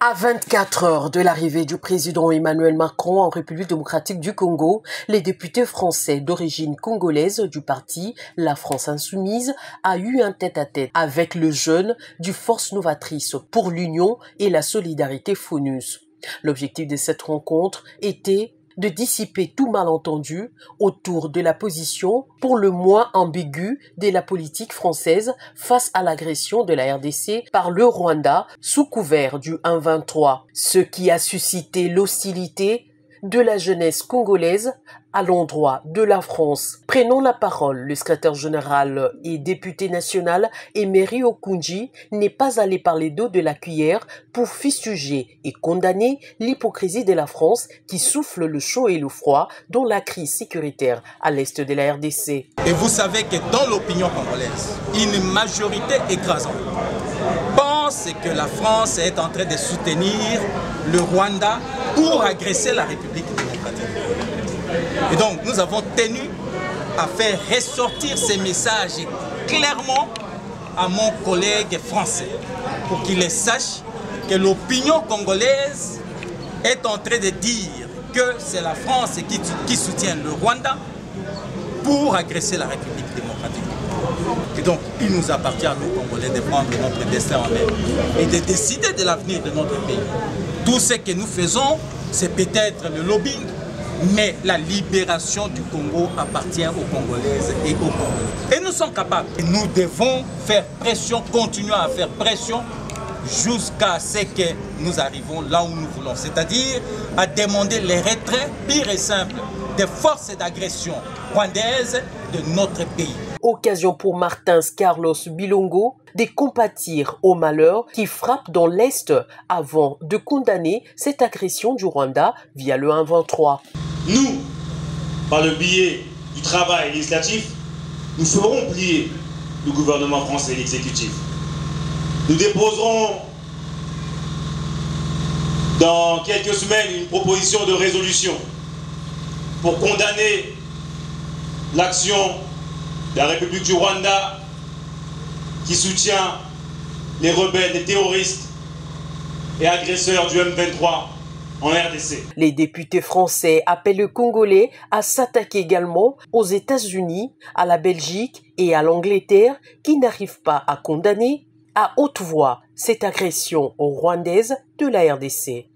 À 24 heures de l'arrivée du président Emmanuel Macron en République démocratique du Congo, les députés français d'origine congolaise du parti La France Insoumise a eu un tête-à-tête avec le jeune du Force Novatrice pour l'Union et la Solidarité FONUS. L'objectif de cette rencontre était de dissiper tout malentendu autour de la position pour le moins ambiguë de la politique française face à l'agression de la RDC par le Rwanda sous couvert du 1-23, ce qui a suscité l'hostilité de la jeunesse congolaise à l'endroit de la France. Prenons la parole, le secrétaire général et député national Emery Okunji n'est pas allé parler d'eau de la cuillère pour fustiger et condamner l'hypocrisie de la France qui souffle le chaud et le froid dans la crise sécuritaire à l'est de la RDC. Et vous savez que dans l'opinion congolaise, une majorité écrasante pense que la France est en train de soutenir le Rwanda pour agresser la République démocratique. Et donc, nous avons tenu à faire ressortir ces messages clairement à mon collègue français pour qu'il sache que l'opinion congolaise est en train de dire que c'est la France qui soutient le Rwanda pour agresser la République démocratique. Et donc, il nous appartient à nous, Congolais, de prendre notre destin en main et de décider de l'avenir de notre pays. Tout ce que nous faisons, c'est peut-être le lobbying, mais la libération du Congo appartient aux Congolaises et aux Congolais. Et nous sommes capables. Et nous devons faire pression, continuer à faire pression jusqu'à ce que nous arrivons là où nous voulons. C'est-à-dire à demander le retrait pur et simple des forces d'agression rwandaises de notre pays. Occasion pour Martins Carlos Bilongo de compatir au malheur qui frappe dans l'Est avant de condamner cette agression du Rwanda via le 1-23. Nous, par le biais du travail législatif, nous ferons plier le gouvernement français et l'exécutif. Nous déposerons dans quelques semaines une proposition de résolution pour condamner l'action de la République du Rwanda qui soutient les rebelles, les terroristes et agresseurs du M23 en RDC. Les députés français appellent le Congolais à s'attaquer également aux États-Unis, à la Belgique et à l'Angleterre qui n'arrivent pas à condamner à haute voix cette agression rwandaise de la RDC.